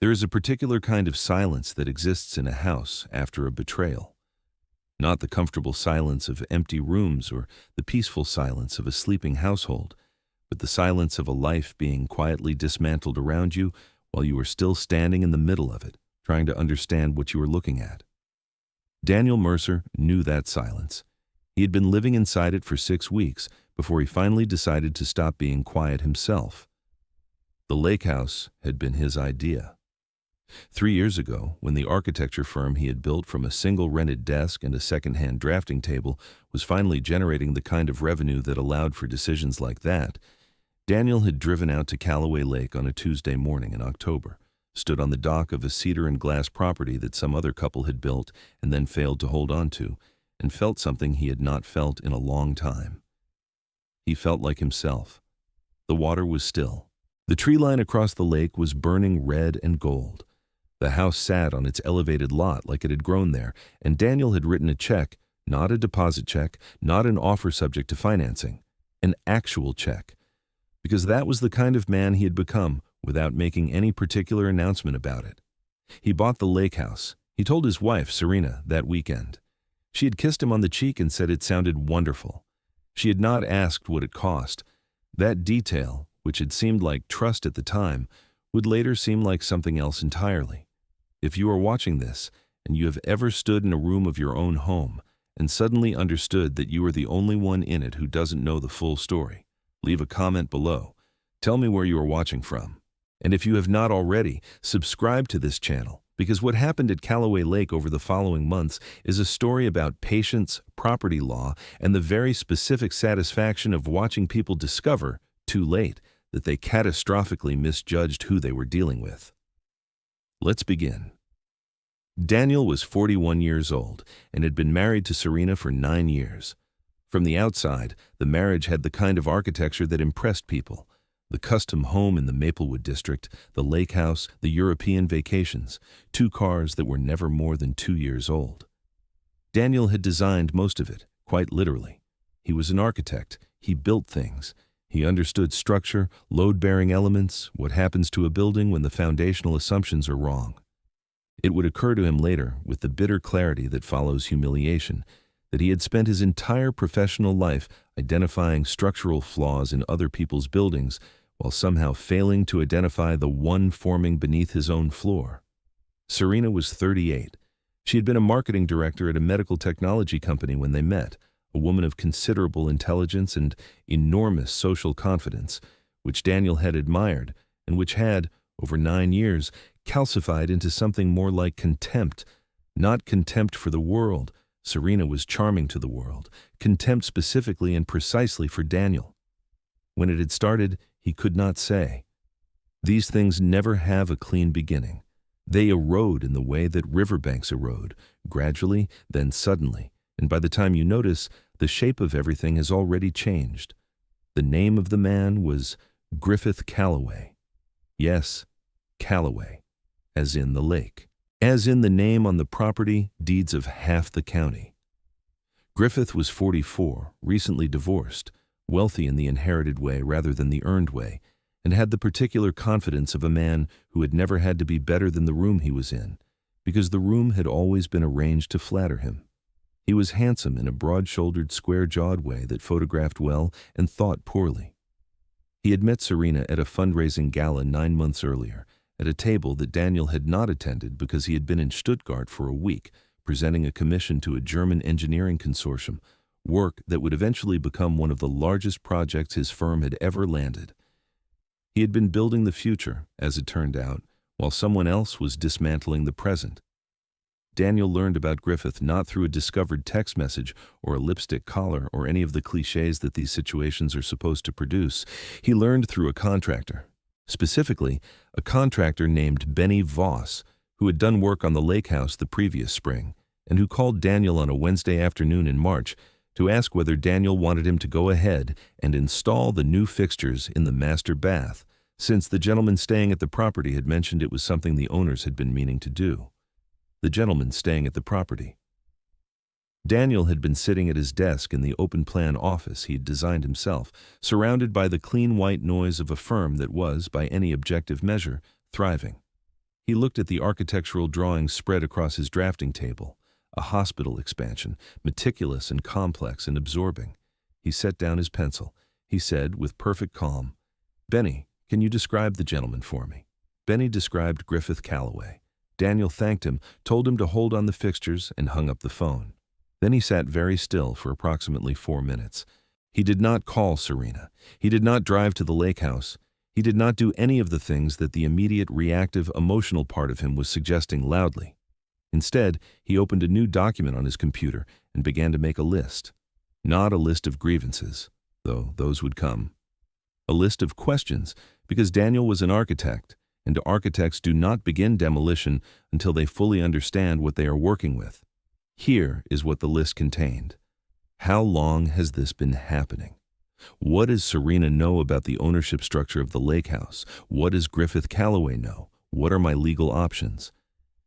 There is a particular kind of silence that exists in a house after a betrayal. Not the comfortable silence of empty rooms or the peaceful silence of a sleeping household, but the silence of a life being quietly dismantled around you while you are still standing in the middle of it, trying to understand what you are looking at. Daniel Mercer knew that silence. He had been living inside it for 6 weeks before he finally decided to stop being quiet himself. The lake house had been his idea. 3 years ago, when the architecture firm he had built from a single rented desk and a second-hand drafting table was finally generating the kind of revenue that allowed for decisions like that, Daniel had driven out to Callaway Lake on a Tuesday morning in October, stood on the dock of a cedar and glass property that some other couple had built and then failed to hold on to, and felt something he had not felt in a long time. He felt like himself. The water was still. The tree line across the lake was burning red and gold. The house sat on its elevated lot like it had grown there, and Daniel had written a check, not a deposit check, not an offer subject to financing, an actual check, because that was the kind of man he had become without making any particular announcement about it. He bought the lake house. He told his wife, Serena, that weekend. She had kissed him on the cheek and said it sounded wonderful. She had not asked what it cost. That detail, which had seemed like trust at the time, would later seem like something else entirely. If you are watching this, and you have ever stood in a room of your own home, and suddenly understood that you are the only one in it who doesn't know the full story, leave a comment below. Tell me where you are watching from. And if you have not already, subscribe to this channel, because what happened at Callaway Lake over the following months is a story about patience, property law, and the very specific satisfaction of watching people discover, too late, that they catastrophically misjudged who they were dealing with. Let's begin. Daniel was 41 years old and had been married to Serena for 9 years. From the outside, the marriage had the kind of architecture that impressed people. The custom home in the Maplewood district, the lake house, the European vacations, 2 cars that were never more than 2 years old. Daniel had designed most of it, quite literally. He was an architect. He built things. He understood structure, load-bearing elements, what happens to a building when the foundational assumptions are wrong. It would occur to him later, with the bitter clarity that follows humiliation, that he had spent his entire professional life identifying structural flaws in other people's buildings while somehow failing to identify the one forming beneath his own floor. Serena was 38. She had been a marketing director at a medical technology company when they met, a woman of considerable intelligence and enormous social confidence, which Daniel had admired and which had, over 9 years, calcified into something more like contempt. Not contempt for the world. Serena was charming to the world. Contempt specifically and precisely for Daniel. When it had started, he could not say. These things never have a clean beginning. They erode in the way that riverbanks erode, gradually, then suddenly. And by the time you notice, the shape of everything has already changed. The name of the man was Griffith Callaway. Yes, Callaway, as in the lake, as in the name on the property deeds of half the county. Griffith was 44, recently divorced, wealthy in the inherited way rather than the earned way, and had the particular confidence of a man who had never had to be better than the room he was in, because the room had always been arranged to flatter him. He was handsome in a broad-shouldered, square-jawed way that photographed well and thought poorly. He had met Serena at a fundraising gala 9 months earlier, at a table that Daniel had not attended because he had been in Stuttgart for a week, presenting a commission to a German engineering consortium, work that would eventually become one of the largest projects his firm had ever landed. He had been building the future, as it turned out, while someone else was dismantling the present. Daniel learned about Griffith not through a discovered text message or a lipstick collar or any of the cliches that these situations are supposed to produce. He learned through a contractor, specifically a contractor named Benny Voss, who had done work on the lake house the previous spring, and who called Daniel on a Wednesday afternoon in March to ask whether Daniel wanted him to go ahead and install the new fixtures in the master bath, since the gentleman staying at the property had mentioned it was something the owners had been meaning to do. The gentleman staying at the property. Daniel had been sitting at his desk in the open-plan office he had designed himself, surrounded by the clean white noise of a firm that was, by any objective measure, thriving. He looked at the architectural drawings spread across his drafting table, a hospital expansion, meticulous and complex and absorbing. He set down his pencil. He said, with perfect calm, "Benny, can you describe the gentleman for me?" Benny described Griffith Calloway. Daniel thanked him, told him to hold on the fixtures, and hung up the phone. Then he sat very still for approximately 4 minutes. He did not call Serena. He did not drive to the lake house. He did not do any of the things that the immediate, reactive, emotional part of him was suggesting loudly. Instead, he opened a new document on his computer and began to make a list. Not a list of grievances, though those would come. A list of questions, because Daniel was an architect, and architects do not begin demolition until they fully understand what they are working with. Here is what the list contained. How long has this been happening? What does Serena know about the ownership structure of the lake house? What does Griffith Calloway know? What are my legal options?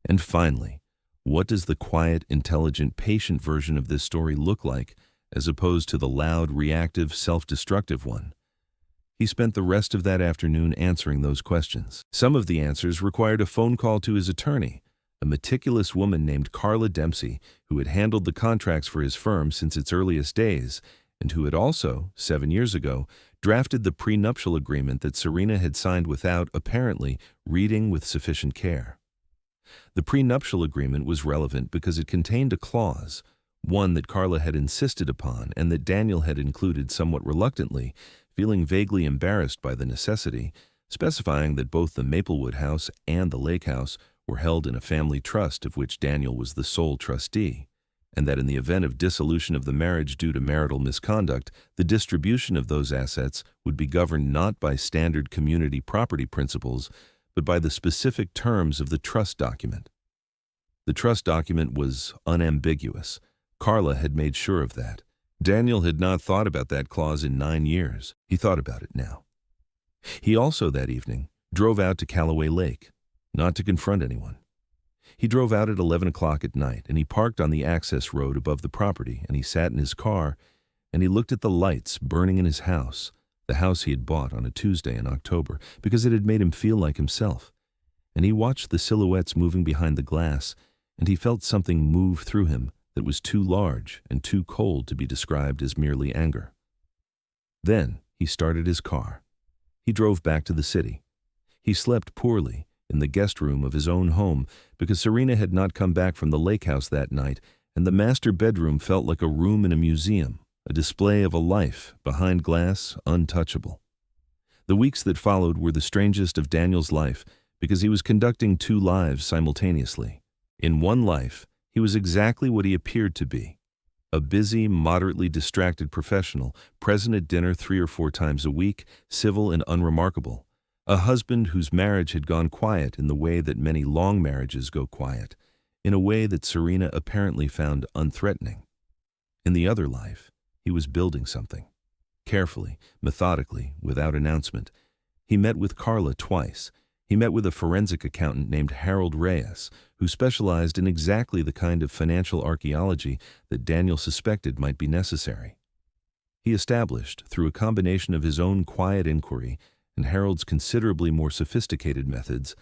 And finally, what does the quiet, intelligent, patient version of this story look like, as opposed to the loud, reactive, self-destructive one? He spent the rest of that afternoon answering those questions. Some of the answers required a phone call to his attorney, a meticulous woman named Carla Dempsey, who had handled the contracts for his firm since its earliest days, and who had also, 7 years ago, drafted the prenuptial agreement that Serena had signed without, apparently, reading with sufficient care. The prenuptial agreement was relevant because it contained a clause, one that Carla had insisted upon and that Daniel had included somewhat reluctantly, feeling vaguely embarrassed by the necessity, specifying that both the Maplewood house and the lake house were held in a family trust of which Daniel was the sole trustee, and that in the event of dissolution of the marriage due to marital misconduct, the distribution of those assets would be governed not by standard community property principles, but by the specific terms of the trust document. The trust document was unambiguous. Carla had made sure of that. Daniel had not thought about that clause in 9 years. He thought about it now. He also, that evening, drove out to Calloway Lake, not to confront anyone. He drove out at 11 o'clock at night, and he parked on the access road above the property, and he sat in his car, and he looked at the lights burning in his house, the house he had bought on a Tuesday in October, because it had made him feel like himself. And he watched the silhouettes moving behind the glass, and he felt something move through him that was too large and too cold to be described as merely anger. Then he started his car. He drove back to the city. He slept poorly in the guest room of his own home because Serena had not come back from the lake house that night, and the master bedroom felt like a room in a museum, a display of a life behind glass, untouchable. The weeks that followed were the strangest of Daniel's life because he was conducting 2 lives simultaneously. In one life, he was exactly what he appeared to be, a busy, moderately distracted professional, present at dinner 3 or 4 times a week, civil and unremarkable, a husband whose marriage had gone quiet in the way that many long marriages go quiet, in a way that Serena apparently found unthreatening. In the other life, he was building something. Carefully, methodically, without announcement. He met with Carla twice. He met with a forensic accountant named Harold Reyes, who specialized in exactly the kind of financial archaeology that Daniel suspected might be necessary. He established, through a combination of his own quiet inquiry and Harold's considerably more sophisticated methods,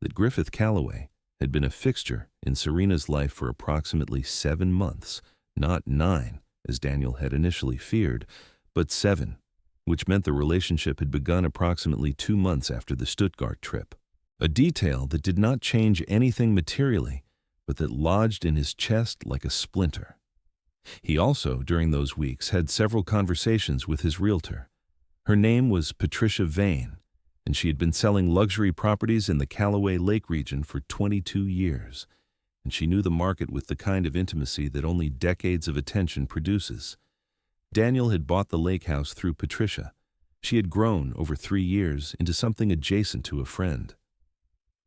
that Griffith Calloway had been a fixture in Serena's life for approximately 7 months, not 9, as Daniel had initially feared, but 7, which meant the relationship had begun approximately 2 months after the Stuttgart trip. A detail that did not change anything materially, but that lodged in his chest like a splinter. He also, during those weeks, had several conversations with his realtor. Her name was Patricia Vane, and she had been selling luxury properties in the Callaway Lake region for 22 years, and she knew the market with the kind of intimacy that only decades of attention produces. Daniel had bought the lake house through Patricia. She had grown, over 3 years, into something adjacent to a friend.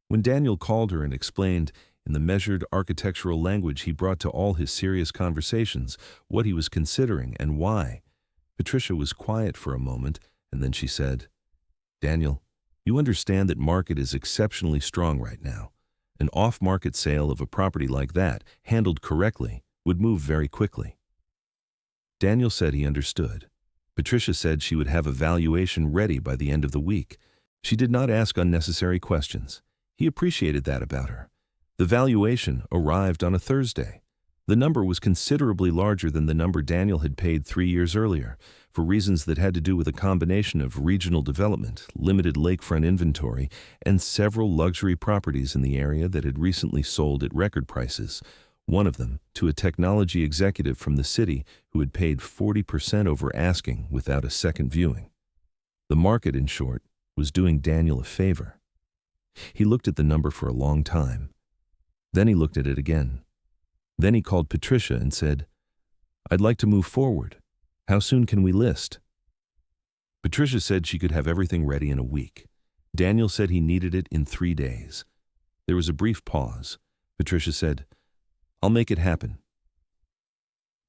When Daniel called her and explained, in the measured architectural language he brought to all his serious conversations, what he was considering and why, Patricia was quiet for a moment, and then she said, "Daniel, you understand that market is exceptionally strong right now. An off-market sale of a property like that, handled correctly, would move very quickly." Daniel said he understood. Patricia said she would have a valuation ready by the end of the week. She did not ask unnecessary questions. He appreciated that about her. The valuation arrived on a Thursday. The number was considerably larger than the number Daniel had paid 3 years earlier, for reasons that had to do with a combination of regional development, limited lakefront inventory, and several luxury properties in the area that had recently sold at record prices, one of them to a technology executive from the city who had paid 40% over asking without a second viewing. The market, in short, was doing Daniel a favor. He looked at the number for a long time. Then he looked at it again. Then he called Patricia and said, "I'd like to move forward. How soon can we list?" Patricia said she could have everything ready in a week. Daniel said he needed it in 3 days. There was a brief pause. Patricia said, "I'll make it happen."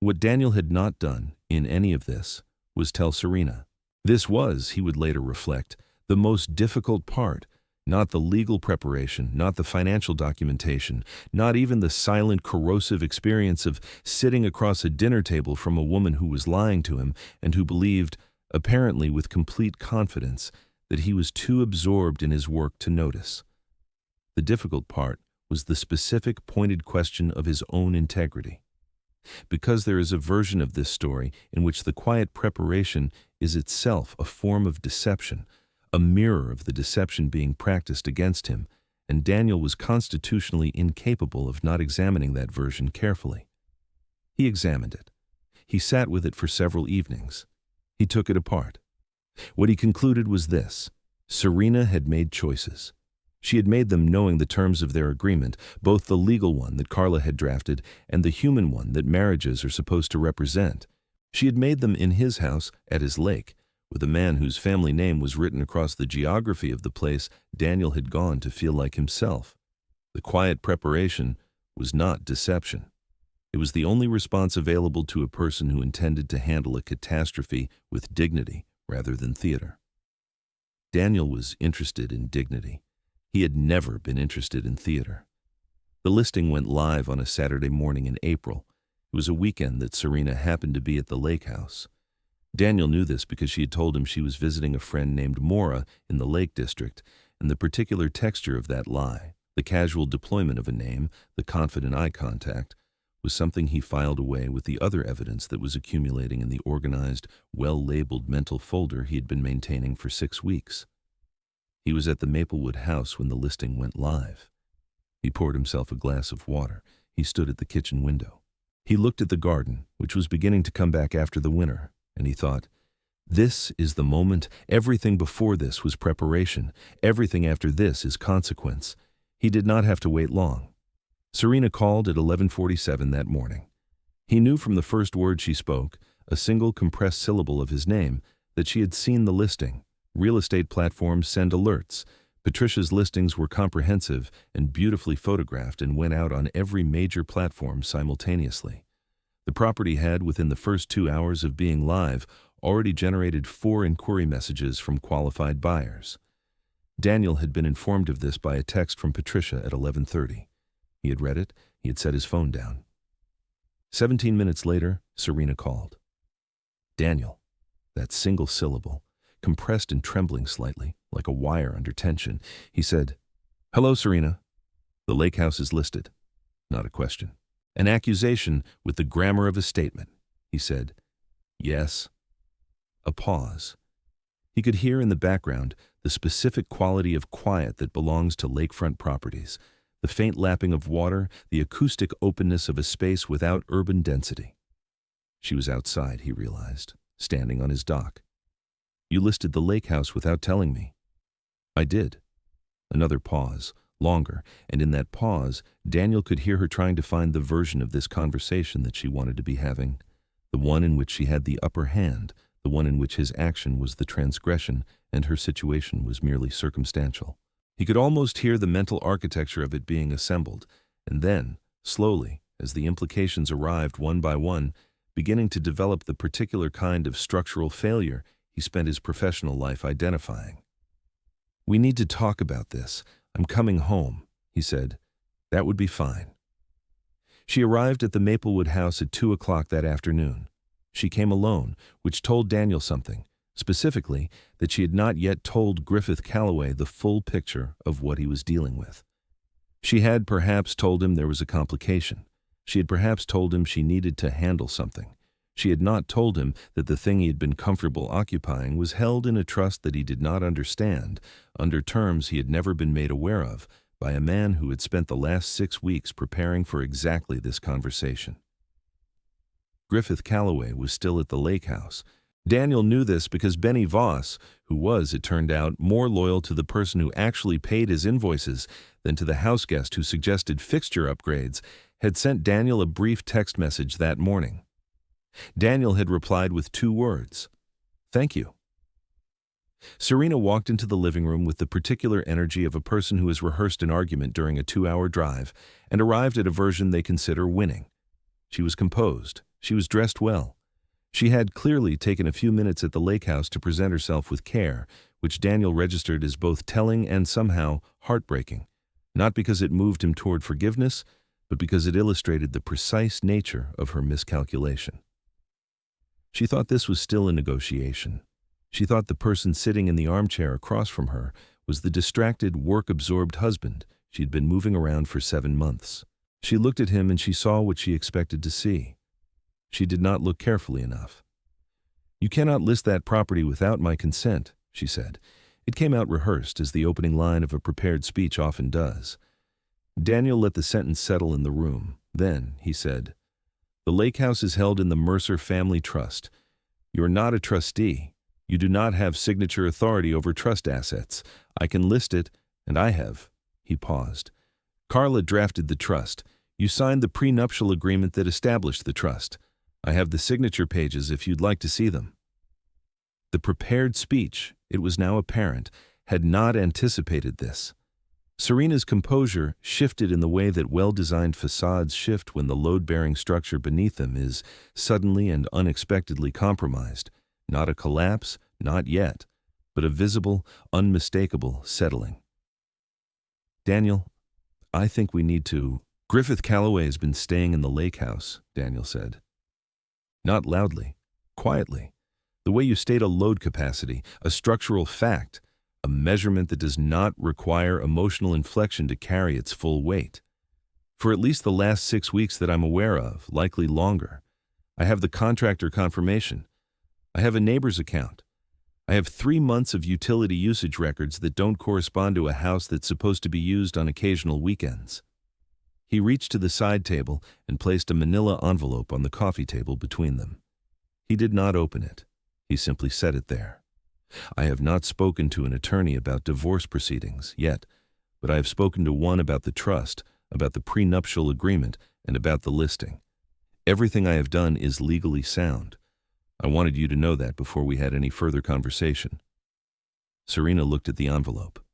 What Daniel had not done in any of this was tell Serena. This was, he would later reflect, the most difficult part. Not the legal preparation, not the financial documentation, not even the silent, corrosive experience of sitting across a dinner table from a woman who was lying to him and who believed, apparently with complete confidence, that he was too absorbed in his work to notice. The difficult part was the specific, pointed question of his own integrity. Because there is a version of this story in which the quiet preparation is itself a form of deception, a mirror of the deception being practiced against him, and Daniel was constitutionally incapable of not examining that version carefully. He examined it. He sat with it for several evenings. He took it apart. What he concluded was this: Serena had made choices. She had made them knowing the terms of their agreement, both the legal one that Carla had drafted and the human one that marriages are supposed to represent. She had made them in his house at his lake, with a man whose family name was written across the geography of the place Daniel had gone to feel like himself. The quiet preparation was not deception. It was the only response available to a person who intended to handle a catastrophe with dignity rather than theater. Daniel was interested in dignity. He had never been interested in theater. The listing went live on a Saturday morning in April. It was a weekend that Serena happened to be at the lake house. Daniel knew this because she had told him she was visiting a friend named Maura in the Lake District, and the particular texture of that lie, the casual deployment of a name, the confident eye contact, was something he filed away with the other evidence that was accumulating in the organized, well-labeled mental folder he had been maintaining for 6 weeks. He was at the Maplewood house when the listing went live. He poured himself a glass of water. He stood at the kitchen window. He looked at the garden, which was beginning to come back after the winter, and he thought, "This is the moment. Everything before this was preparation. Everything after this is consequence." He did not have to wait long. Serena called at 11:47 that morning. He knew from the first word she spoke, a single compressed syllable of his name, that she had seen the listing. Real estate platforms send alerts. Patricia's listings were comprehensive and beautifully photographed and went out on every major platform simultaneously. The property had, within the first 2 hours of being live, already generated 4 inquiry messages from qualified buyers. Daniel had been informed of this by a text from Patricia at 11:30. He had read it. He had set his phone down. 17 minutes later, Serena called. Daniel, that single syllable, compressed and trembling slightly, like a wire under tension. He said, "Hello, Serena. The lake house is listed." Not a question. An accusation with the grammar of a statement. He said, "Yes." A pause. He could hear in the background the specific quality of quiet that belongs to lakefront properties, the faint lapping of water, the acoustic openness of a space without urban density. She was outside, he realized, standing on his dock. "You listed the lake house without telling me." "I did." Another pause, longer, and in that pause, Daniel could hear her trying to find the version of this conversation that she wanted to be having, the one in which she had the upper hand, the one in which his action was the transgression and her situation was merely circumstantial. He could almost hear the mental architecture of it being assembled, and then, slowly, as the implications arrived one by one, beginning to develop the particular kind of structural failure he spent his professional life identifying. "We need to talk about this. I'm coming home," he said. "That would be fine." She arrived at the Maplewood house at 2 o'clock that afternoon. She came alone, which told Daniel something. Specifically, that she had not yet told Griffith Calloway the full picture of what he was dealing with. She had perhaps told him there was a complication. She had perhaps told him she needed to handle something. She had not told him that the thing he had been comfortable occupying was held in a trust that he did not understand, under terms he had never been made aware of, by a man who had spent the last 6 weeks preparing for exactly this conversation. Griffith Calloway was still at the lake house. Daniel knew this because Benny Voss, who was, it turned out, more loyal to the person who actually paid his invoices than to the house guest who suggested fixture upgrades, had sent Daniel a brief text message that morning. Daniel had replied with 2 words: "Thank you." Serena walked into the living room with the particular energy of a person who has rehearsed an argument during a 2-hour drive and arrived at a version they consider winning. She was composed. She was dressed well. She had clearly taken a few minutes at the lake house to present herself with care, which Daniel registered as both telling and somehow heartbreaking, not because it moved him toward forgiveness, but because it illustrated the precise nature of her miscalculation. She thought this was still a negotiation. She thought the person sitting in the armchair across from her was the distracted, work-absorbed husband she'd been moving around for 7 months. She looked at him and she saw what she expected to see. She did not look carefully enough. "You cannot list that property without my consent," she said. It came out rehearsed, as the opening line of a prepared speech often does. Daniel let the sentence settle in the room. Then, he said, "The lake house is held in the Mercer Family Trust. You are not a trustee. You do not have signature authority over trust assets. I can list it, and I have." He paused. "Carla drafted the trust. You signed the prenuptial agreement that established the trust. I have the signature pages if you'd like to see them." The prepared speech, it was now apparent, had not anticipated this. Serena's composure shifted in the way that well-designed facades shift when the load-bearing structure beneath them is suddenly and unexpectedly compromised. Not a collapse, not yet, but a visible, unmistakable settling. "Daniel, I think we need to—" "Griffith Calloway has been staying in the lake house," Daniel said. Not loudly, quietly, the way you state a load capacity, a structural fact, a measurement that does not require emotional inflection to carry its full weight. For at least the last 6 weeks that I'm aware of, likely longer. I have the contractor confirmation. I have a neighbor's account. I have 3 months of utility usage records that don't correspond to a house that's supposed to be used on occasional weekends. He reached to the side table and placed a manila envelope on the coffee table between them. He did not open it. He simply set it there. "I have not spoken to an attorney about divorce proceedings yet, but I have spoken to one about the trust, about the prenuptial agreement, and about the listing. Everything I have done is legally sound. I wanted you to know that before we had any further conversation." Serena looked at the envelope.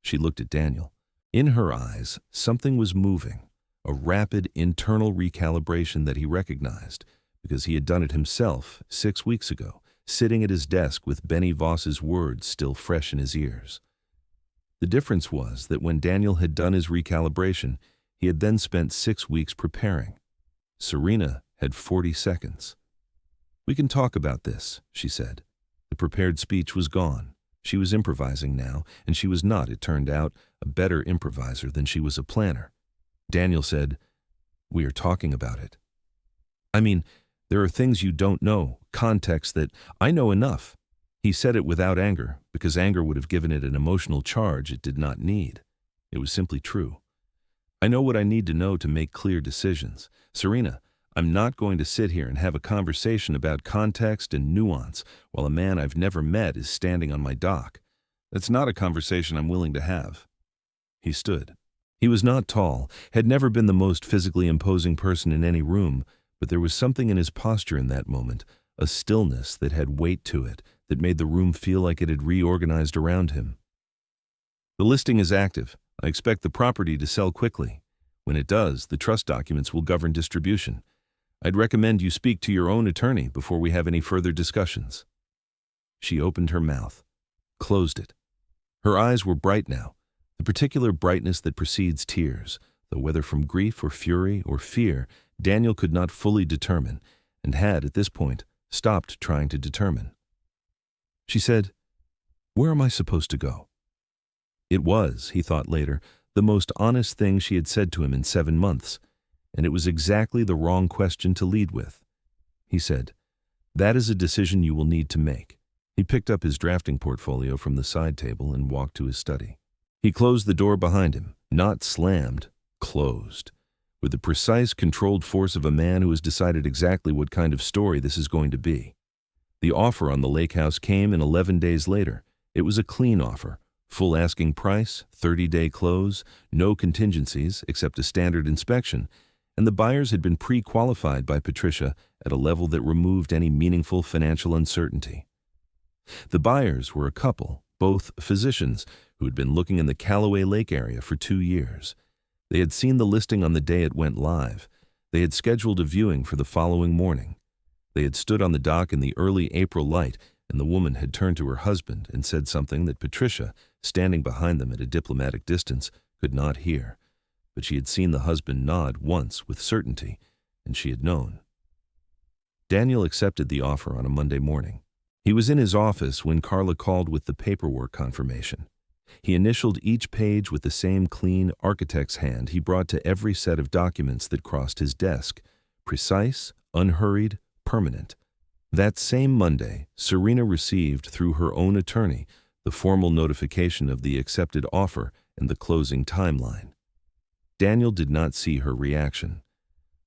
She looked at Daniel. In her eyes, something was moving, a rapid internal recalibration that he recognized, because he had done it himself 6 weeks ago, sitting at his desk with Benny Voss's words still fresh in his ears. The difference was that when Daniel had done his recalibration, he had then spent 6 weeks preparing. Serena had 40 seconds. "We can talk about this," she said. The prepared speech was gone. She was improvising now, and she was not, it turned out, a better improviser than she was a planner. Daniel said, "We are talking about it. I mean, there are things you don't know, context that I know enough." He said it without anger, because anger would have given it an emotional charge it did not need. It was simply true. "I know what I need to know to make clear decisions. Serena, I'm not going to sit here and have a conversation about context and nuance while a man I've never met is standing on my dock. That's not a conversation I'm willing to have." He stood. He was not tall, had never been the most physically imposing person in any room, but there was something in his posture in that moment, a stillness that had weight to it, that made the room feel like it had reorganized around him. "The listing is active. I expect the property to sell quickly. When it does, the trust documents will govern distribution. I'd recommend you speak to your own attorney before we have any further discussions." She opened her mouth, closed it. Her eyes were bright now, the particular brightness that precedes tears, though whether from grief or fury or fear, Daniel could not fully determine, and had, at this point, stopped trying to determine. She said, "Where am I supposed to go?" It was, he thought later, the most honest thing she had said to him in 7 months, and it was exactly the wrong question to lead with. He said, "That is a decision you will need to make." He picked up his drafting portfolio from the side table and walked to his study. He closed the door behind him, not slammed, closed, with the precise, controlled force of a man who has decided exactly what kind of story this is going to be. The offer on the lake house came in 11 days later. It was a clean offer, full asking price, 30-day close, no contingencies except a standard inspection, and the buyers had been pre-qualified by Patricia at a level that removed any meaningful financial uncertainty. The buyers were a couple, both physicians, who had been looking in the Callaway Lake area for 2 years. They had seen the listing on the day it went live. They had scheduled a viewing for the following morning. They had stood on the dock in the early April light, and the woman had turned to her husband and said something that Patricia, standing behind them at a diplomatic distance, could not hear. But she had seen the husband nod once with certainty, and she had known. Daniel accepted the offer on a Monday morning. He was in his office when Carla called with the paperwork confirmation. He initialed each page with the same clean architect's hand he brought to every set of documents that crossed his desk, precise, unhurried, permanent. That same Monday, Serena received, through her own attorney, the formal notification of the accepted offer and the closing timeline. Daniel did not see her reaction.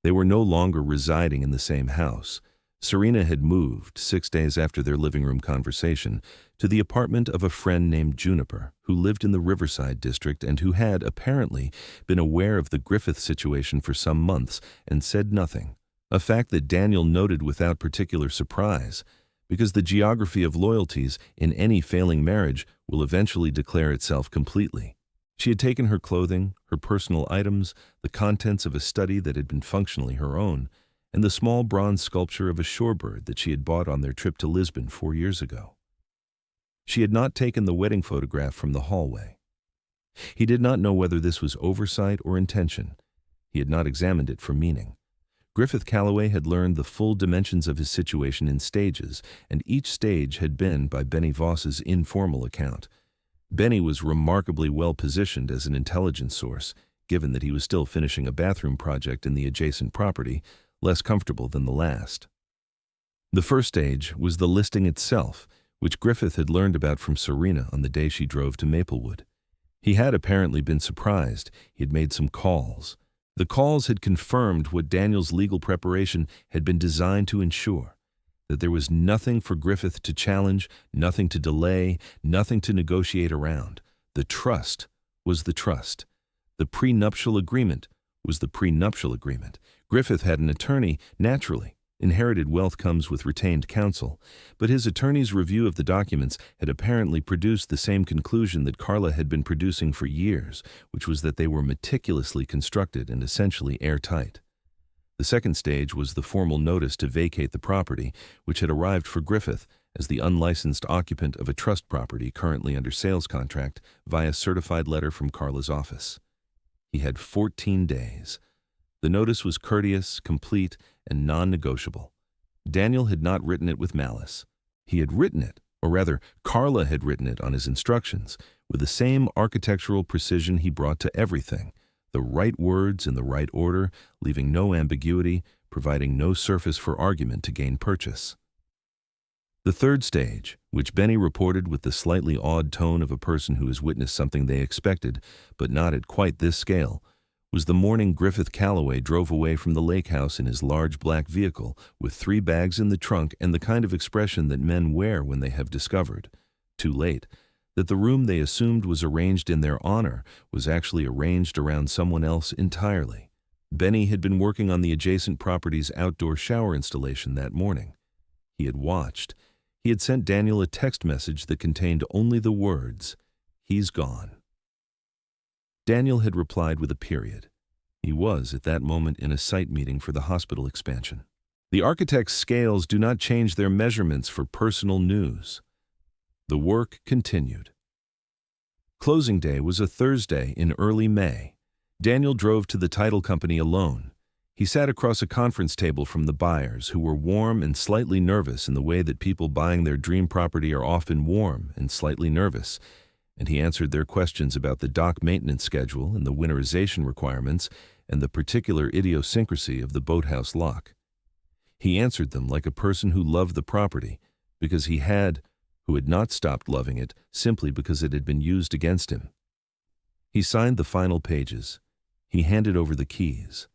They were no longer residing in the same house. Serena had moved, 6 days after their living room conversation, to the apartment of a friend named Juniper, who lived in the Riverside district and who had, apparently, been aware of the Griffith situation for some months and said nothing, a fact that Daniel noted without particular surprise, because the geography of loyalties in any failing marriage will eventually declare itself completely. She had taken her clothing, her personal items, the contents of a study that had been functionally her own, and the small bronze sculpture of a shorebird that she had bought on their trip to Lisbon 4 years ago. She had not taken the wedding photograph from the hallway. He did not know whether this was oversight or intention. He had not examined it for meaning. Griffith Callaway had learned the full dimensions of his situation in stages, and each stage had been by Benny Voss's informal account. Benny was remarkably well positioned as an intelligence source, given that he was still finishing a bathroom project in the adjacent property, less comfortable than the last. The first stage was the listing itself, which Griffith had learned about from Serena on the day she drove to Maplewood. He had apparently been surprised. He had made some calls. The calls had confirmed what Daniel's legal preparation had been designed to ensure, that there was nothing for Griffith to challenge, nothing to delay, nothing to negotiate around. The trust was the trust. The prenuptial agreement was the prenuptial agreement. Griffith had an attorney, naturally. Inherited wealth comes with retained counsel, but his attorney's review of the documents had apparently produced the same conclusion that Carla had been producing for years, which was that they were meticulously constructed and essentially airtight. The second stage was the formal notice to vacate the property, which had arrived for Griffith as the unlicensed occupant of a trust property currently under sales contract via certified letter from Carla's office. He had 14 days. The notice was courteous, complete, and non-negotiable. Daniel had not written it with malice. He had written it, or rather, Carla had written it on his instructions, with the same architectural precision he brought to everything, the right words in the right order, leaving no ambiguity, providing no surface for argument to gain purchase. The third stage, which Benny reported with the slightly odd tone of a person who has witnessed something they expected, but not at quite this scale, was the morning Griffith Callaway drove away from the lake house in his large black vehicle with 3 bags in the trunk and the kind of expression that men wear when they have discovered, too late, that the room they assumed was arranged in their honor was actually arranged around someone else entirely. Benny had been working on the adjacent property's outdoor shower installation that morning. He had watched. He had sent Daniel a text message that contained only the words, "He's gone." Daniel had replied with a period. He was, at that moment, in a site meeting for the hospital expansion. The architect's scales do not change their measurements for personal news. The work continued. Closing day was a Thursday in early May. Daniel drove to the title company alone. He sat across a conference table from the buyers, who were warm and slightly nervous in the way that people buying their dream property are often warm and slightly nervous, and he answered their questions about the dock maintenance schedule and the winterization requirements and the particular idiosyncrasy of the boathouse lock. He answered them like a person who loved the property, because he had, who had not stopped loving it simply because it had been used against him. He signed the final pages. He handed over the keys.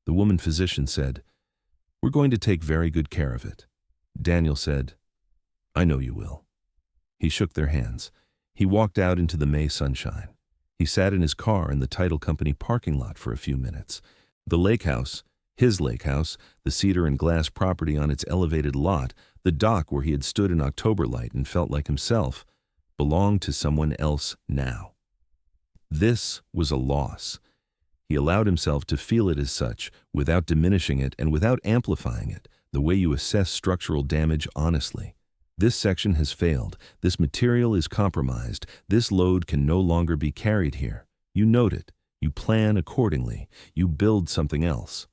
The woman physician said, "We're going to take very good care of it." Daniel said, "I know you will." He shook their hands. He walked out into the May sunshine. He sat in his car in the title company parking lot for a few minutes. The lake house, his lake house, the cedar and glass property on its elevated lot, the dock where he had stood in October light and felt like himself, belonged to someone else now. This was a loss. He allowed himself to feel it as such, without diminishing it and without amplifying it, the way you assess structural damage honestly. This section has failed. This material is compromised. This load can no longer be carried here. You note it. You plan accordingly. You build something else.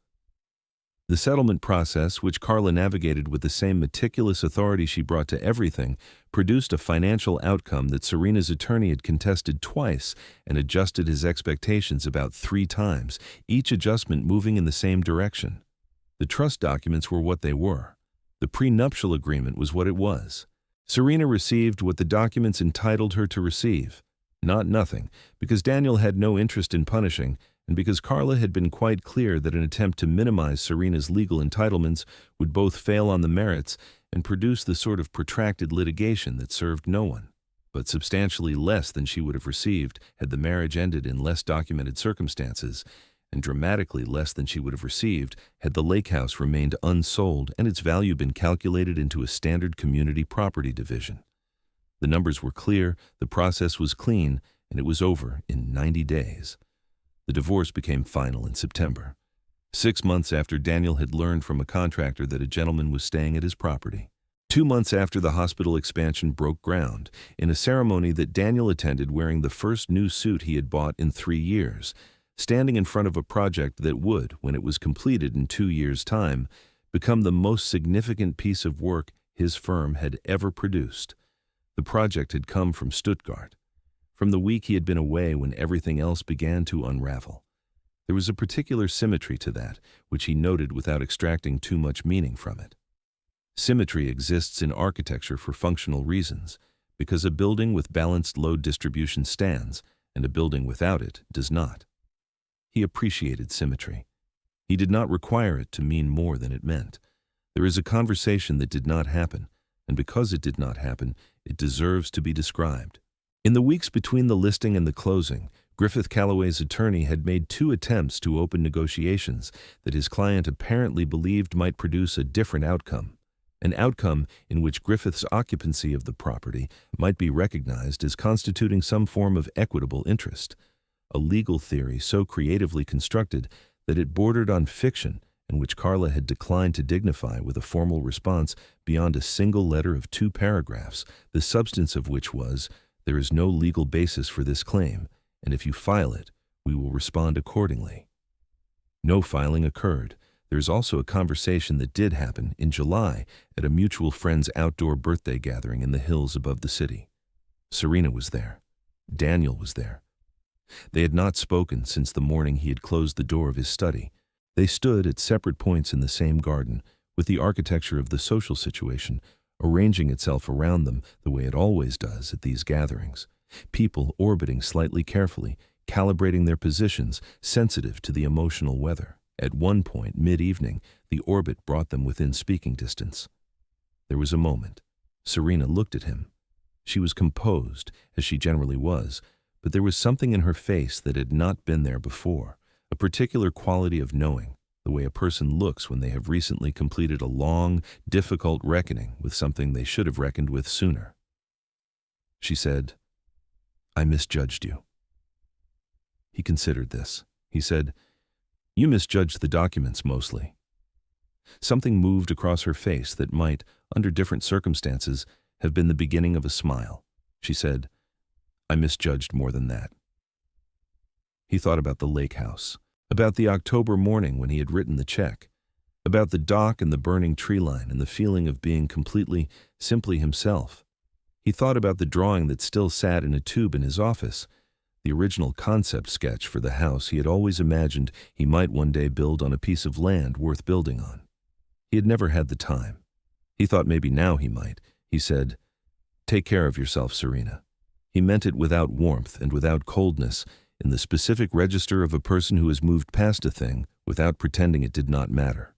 The settlement process, which Carla navigated with the same meticulous authority she brought to everything, produced a financial outcome that Serena's attorney had contested twice and adjusted his expectations about 3 times, each adjustment moving in the same direction. The trust documents were what they were. The prenuptial agreement was what it was. Serena received what the documents entitled her to receive. Not nothing, because Daniel had no interest in punishing, and because Carla had been quite clear that an attempt to minimize Serena's legal entitlements would both fail on the merits and produce the sort of protracted litigation that served no one, but substantially less than she would have received had the marriage ended in less documented circumstances, and dramatically less than she would have received had the lake house remained unsold and its value been calculated into a standard community property division. The numbers were clear, the process was clean, and it was over in 90 days. The divorce became final in September, 6 months after Daniel had learned from a contractor that a gentleman was staying at his property. 2 months after the hospital expansion broke ground, in a ceremony that Daniel attended wearing the first new suit he had bought in 3 years, standing in front of a project that would, when it was completed in 2 years' time, become the most significant piece of work his firm had ever produced. The project had come from Stuttgart, from the week he had been away when everything else began to unravel. There was a particular symmetry to that, which he noted without extracting too much meaning from it. Symmetry exists in architecture for functional reasons, because a building with balanced load distribution stands, and a building without it does not. He appreciated symmetry. He did not require it to mean more than it meant. There is a conversation that did not happen, and because it did not happen, it deserves to be described. In the weeks between the listing and the closing, Griffith Calloway's attorney had made 2 attempts to open negotiations that his client apparently believed might produce a different outcome, an outcome in which Griffith's occupancy of the property might be recognized as constituting some form of equitable interest, a legal theory so creatively constructed that it bordered on fiction and which Carla had declined to dignify with a formal response beyond a single letter of 2 paragraphs, the substance of which was, "There is no legal basis for this claim, and if you file it, we will respond accordingly." No filing occurred. There is also a conversation that did happen in July at a mutual friend's outdoor birthday gathering in the hills above the city. Serena was there. Daniel was there. They had not spoken since the morning he had closed the door of his study. They stood at separate points in the same garden, with the architecture of the social situation arranging itself around them the way it always does at these gatherings, people orbiting slightly carefully, calibrating their positions, sensitive to the emotional weather. At one point, mid-evening, the orbit brought them within speaking distance. There was a moment. Serena looked at him. She was composed, as she generally was, but there was something in her face that had not been there before, a particular quality of knowing, the way a person looks when they have recently completed a long, difficult reckoning with something they should have reckoned with sooner. She said, "I misjudged you." He considered this. He said, "You misjudged the documents mostly." Something moved across her face that might, under different circumstances, have been the beginning of a smile. She said, "I misjudged more than that." He thought about the lake house, about the October morning when he had written the check, about the dock and the burning tree line and the feeling of being completely, simply himself. He thought about the drawing that still sat in a tube in his office, the original concept sketch for the house he had always imagined he might one day build on a piece of land worth building on. He had never had the time. He thought maybe now he might. He said, "Take care of yourself, Serena." He meant it without warmth and without coldness, in the specific register of a person who has moved past a thing without pretending it did not matter.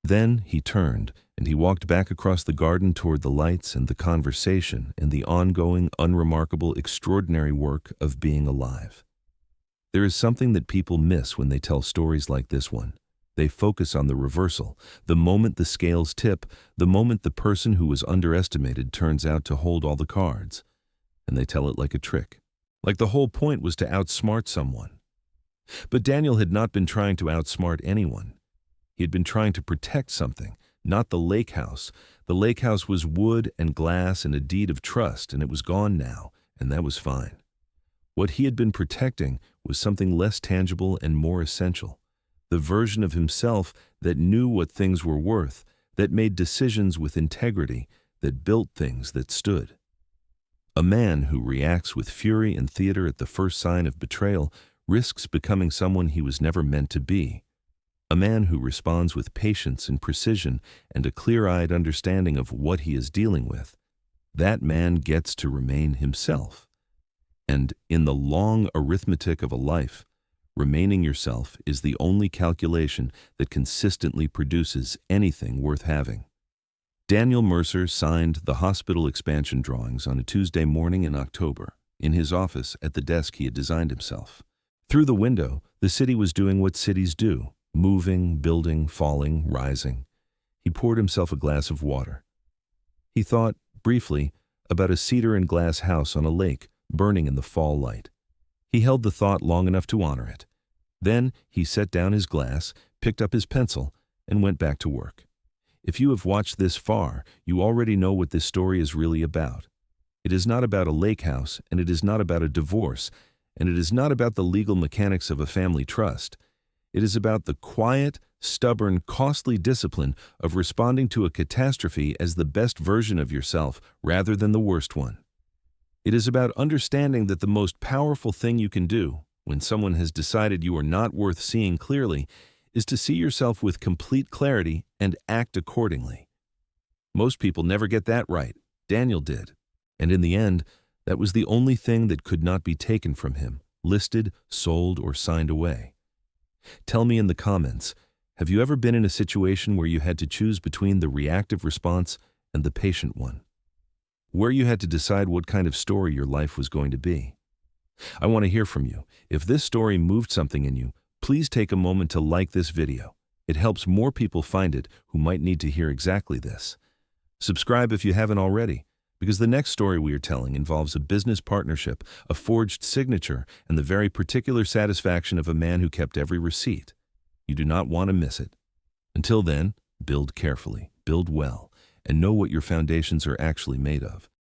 Then he turned, and he walked back across the garden toward the lights and the conversation and the ongoing, unremarkable, extraordinary work of being alive. There is something that people miss when they tell stories like this one. They focus on the reversal, the moment the scales tip, the moment the person who was underestimated turns out to hold all the cards. And they tell it like a trick, like the whole point was to outsmart someone. But Daniel had not been trying to outsmart anyone. He had been trying to protect something, not the lake house. The lake house was wood and glass and a deed of trust, and it was gone now, and that was fine. What he had been protecting was something less tangible and more essential, the version of himself that knew what things were worth, that made decisions with integrity, that built things that stood. A man who reacts with fury and theater at the first sign of betrayal risks becoming someone he was never meant to be. A man who responds with patience and precision and a clear-eyed understanding of what he is dealing with, that man gets to remain himself. And in the long arithmetic of a life, remaining yourself is the only calculation that consistently produces anything worth having. Daniel Mercer signed the hospital expansion drawings on a Tuesday morning in October, in his office at the desk he had designed himself. Through the window, the city was doing what cities do, moving, building, falling, rising. He poured himself a glass of water. He thought, briefly, about a cedar and glass house on a lake, burning in the fall light. He held the thought long enough to honor it. Then he set down his glass, picked up his pencil, and went back to work. If you have watched this far, you already know what this story is really about. It is not about a lake house, and it is not about a divorce, and it is not about the legal mechanics of a family trust. It is about the quiet, stubborn, costly discipline of responding to a catastrophe as the best version of yourself rather than the worst one. It is about understanding that the most powerful thing you can do, when someone has decided you are not worth seeing clearly, is to see yourself with complete clarity and act accordingly. Most people never get that right. Daniel did. And in the end, that was the only thing that could not be taken from him, listed, sold, or signed away. Tell me in the comments, have you ever been in a situation where you had to choose between the reactive response and the patient one? Where you had to decide what kind of story your life was going to be? I want to hear from you. If this story moved something in you, please take a moment to like this video. It helps more people find it who might need to hear exactly this. Subscribe if you haven't already, because the next story we are telling involves a business partnership, a forged signature, and the very particular satisfaction of a man who kept every receipt. You do not want to miss it. Until then, build carefully, build well, and know what your foundations are actually made of.